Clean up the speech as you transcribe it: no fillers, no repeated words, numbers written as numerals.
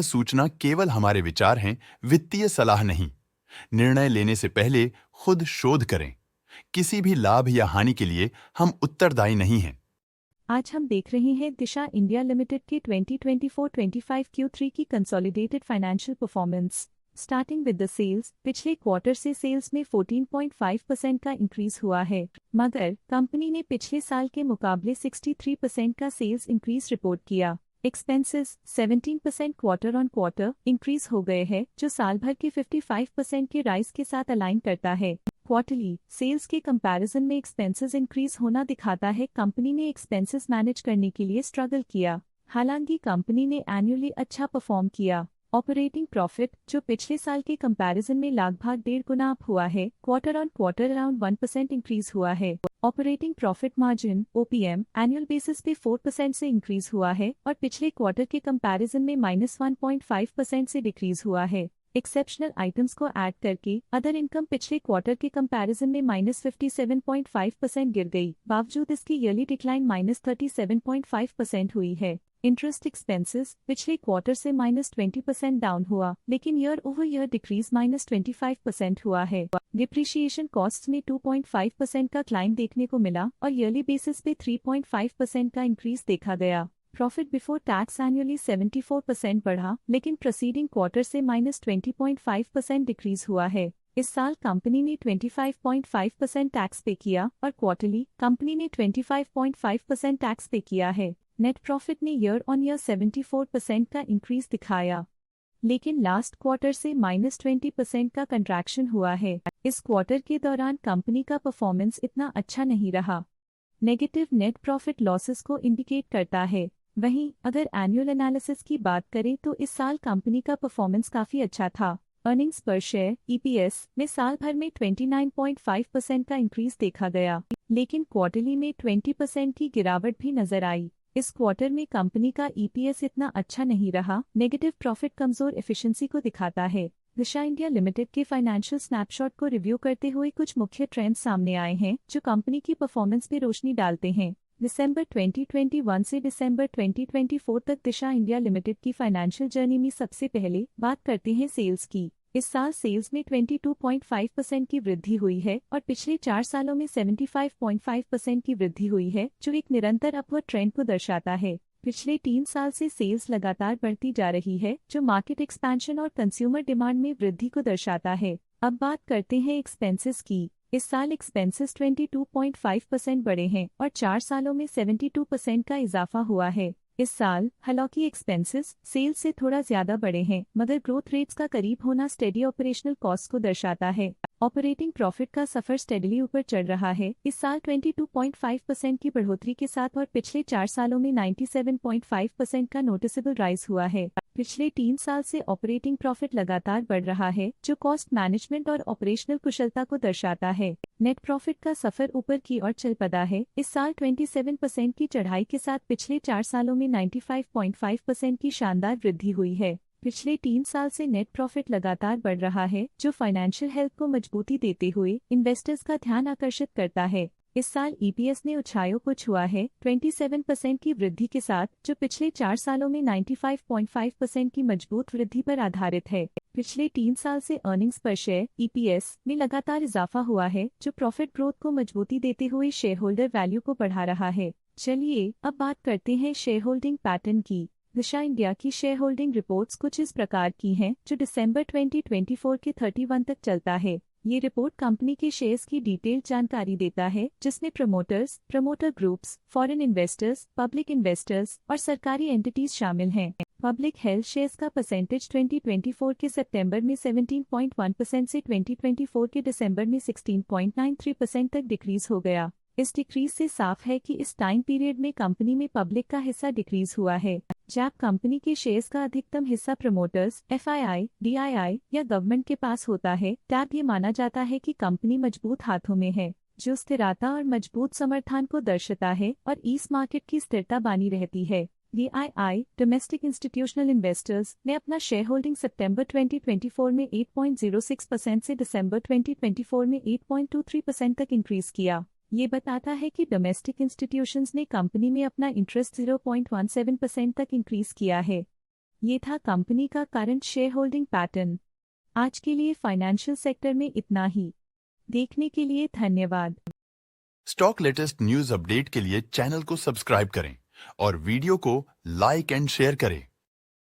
सूचना केवल हमारे विचार हैं, वित्तीय सलाह नहीं। निर्णय लेने से पहले खुद शोध करें। किसी भी लाभ या हानि के लिए हम उत्तरदायी नहीं हैं। आज हम देख रहे हैं दिशा इंडिया लिमिटेड के 2024-25 Q3 की consolidated financial performance. Starting with the sales, पिछले क्वार्टर से सेल्स में 14.5% का इंक्रीज हुआ है, मगर कंपनी ने पिछले साल के मुकाबले 63% का सेल्स इंक्रीज रिपोर्ट किया। Expenses 17% quarter on quarter increase हो गए हैं, जो साल भर के 55% के राइज के साथ अलाइन करता है। क्वार्टरली सेल्स के कंपैरिजन में एक्सपेंसेस इंक्रीज होना दिखाता है कंपनी ने एक्सपेंसेस मैनेज करने के लिए स्ट्रगल किया। हालांकि कंपनी ने एनुअली अच्छा परफॉर्म किया। ऑपरेटिंग प्रॉफिट, जो पिछले साल के कंपैरिजन में लगभग 1.5 गुना अप हुआ है, quarter on quarter around 1% increase हुआ है। Operating profit margin (OPM) annual basis पे 4% से इंक्रीज हुआ है और पिछले क्वार्टर के कंपैरिजन में -1.5% से डिक्रीज हुआ है। एक्सेप्शनल आइटम्स को ऐड करके अदर इनकम पिछले क्वार्टर के कंपैरिजन में -57.5% गिर गई, बावजूद इसकी ईयरली डिक्लाइन -37.5% हुई है। इंटरेस्ट एक्सपेंसेस पिछले क्वार्टर से -20% डाउन हुआ, लेकिन ईयर ओवर ईयर डिक्रीज -25% हुआ है। डिप्रिशिएशन कॉस्ट्स में 2.5% का क्लाइम देखने को मिला और ईयरली बेसिस पे 3.5% का इंक्रीज देखा गया। प्रॉफिट बिफोर टैक्स एनुअली 74% बढ़ा, लेकिन प्रीसीडिंग क्वार्टर से -20.5% डिक्रीज हुआ है। इस साल कंपनी ने 25.5% टैक्स पे किया और क्वार्टरली कंपनी ने 25.5% टैक्स पे किया है। नेट प्रॉफिट ने ईयर ऑन ईयर 74% का इंक्रीज दिखाया, लेकिन लास्ट क्वार्टर से -20% का कंट्रैक्शन हुआ है। इस क्वार्टर के दौरान कंपनी का परफॉर्मेंस इतना अच्छा नहीं रहा। नेगेटिव नेट प्रॉफिट लॉसेस को इंडिकेट करता है। वहीं अगर एनुअल एनालिसिस की बात करें तो इस साल कंपनी का परफॉर्मेंस काफी अच्छा था। अर्निंग्स पर शेयर (EPS) में साल भर में 29.5% का इंक्रीज देखा गया, लेकिन क्वार्टरली में 20% की गिरावट भी नजर आई। इस क्वार्टर में कंपनी का EPS इतना अच्छा नहीं रहा। नेगेटिव प्रॉफिट कमजोर एफिशिएंसी को दिखाता है। दिशा इंडिया लिमिटेड के फाइनेंशियल स्नैपशॉट को रिव्यू करते हुए कुछ मुख्य ट्रेंड्स सामने आए हैं जो कंपनी की परफॉर्मेंस पे रोशनी डालते हैं। दिसंबर 2021 से दिसंबर 2024 तक दिशा इंडिया लिमिटेड की फाइनेंशियल जर्नी में सबसे पहले बात करते हैं सेल्स की। इस साल सेल्स में 22.5% की वृद्धि हुई है और पिछले 4 सालों में 75.5% की वृद्धि हुई है, जो एक निरंतर अपवर्ड ट्रेंड को दर्शाता है। पिछले 3 साल से सेल्स लगातार बढ़ती जा रही है, जो मार्केट एक्सपेंशन और कंज्यूमर डिमांड में वृद्धि को दर्शाता है। अब बात करते हैं एक्सपेंसेस की। इस साल एक्सपेंसेस 22.5% बढ़े हैं और 4 सालों में 72% का इजाफा हुआ है। इस साल हालांकि एक्सपेंसेस सेल्स से थोड़ा ज्यादा बढ़े हैं, मगर ग्रोथ रेट्स का करीब होना स्टेडी ऑपरेशनल कॉस्ट को दर्शाता है। ऑपरेटिंग प्रॉफिट का सफर स्टेडली ऊपर चढ़ रहा है। इस साल 22.5% की बढ़ोतरी के साथ और पिछले 4 सालों में 97.5% का नोटिसेबल राइज हुआ है। पिछले 3 साल से ऑपरेटिंग प्रॉफिट लगातार बढ़ रहा है, जो कॉस्ट मैनेजमेंट और ऑपरेशनल कुशलता को दर्शाता है। नेट प्रॉफिट का सफर ऊपर की ओर चल पड़ा है। इस साल 27% की चढ़ाई के साथ पिछले 4 सालों में 95.5% की शानदार वृद्धि हुई है। पिछले 3 साल से नेट प्रॉफिट लगातार बढ़ रहा है, जो फाइनेंशियल हेल्थ को मजबूती देते हुए इन्वेस्टर्स का ध्यान आकर्षित करता है। इस साल EPS ने ऊंचाइयों को छुआ है 27% की वृद्धि के साथ, जो पिछले 4 सालों में 95.5% की मजबूत वृद्धि पर आधारित है। पिछले 3 साल से अर्निंग्स पर शेयर (EPS) में लगातार इजाफा हुआ है, जो प्रॉफिट ग्रोथ को मजबूती देते हुए शेयर होल्डर वैल्यू को बढ़ा रहा है। चलिए अब बात करते हैं शेयर होल्डिंग पैटर्न की। दिशा इंडिया की शेयर होल्डिंग रिपोर्ट्स कुछ इस प्रकार की हैं, जो दिसंबर 2024 के 31 तक चलता है। ये रिपोर्ट कंपनी के शेयर्स की डिटेल्ड जानकारी देता है, जिसमें promoters, promoter groups, foreign investors, public investors और सरकारी एंटिटीज शामिल हैं। पब्लिक हेल्थ शेयर्स का परसेंटेज 2024 के सितंबर में 17.1% से 2024 के दिसंबर में 16.93% तक डिक्रीज हो गया। इस डिक्रीज से साफ है कि इस टाइम पीरियड में कंपनी में पब्लिक का हिस्सा डिक्रीज हुआ है। जब कंपनी के शेयर्स का अधिकतम हिस्सा प्रमोटर्स, FII, DII या गवर्नमेंट के पास होता है, तब ये माना जाता है कि कंपनी मजबूत हाथों में है, जो स्थिरता और मजबूत समर्थन को दर्शाता है और इस मार्केट की स्थिरता बनी रहती है। DII डोमेस्टिक इंस्टीट्यूशनल इन्वेस्टर्स ने अपना शेयर होल्डिंग सितंबर 2024 में 8.06% से दिसंबर 2024 में 8.23% तक इंक्रीज किया। ये बताता है कि डोमेस्टिक इंस्टीट्यूशंस ने कंपनी में अपना इंटरेस्ट 0.17% तक इंक्रीज किया है। ये था कंपनी का करंट शेयर होल्डिंग पैटर्न। आज के लिए फाइनेंशियल सेक्टर में इतना ही। देखने के लिए धन्यवाद। स्टॉक लेटेस्ट न्यूज अपडेट के लिए चैनल को सब्सक्राइब करें और वीडियो को लाइक एंड शेयर करें।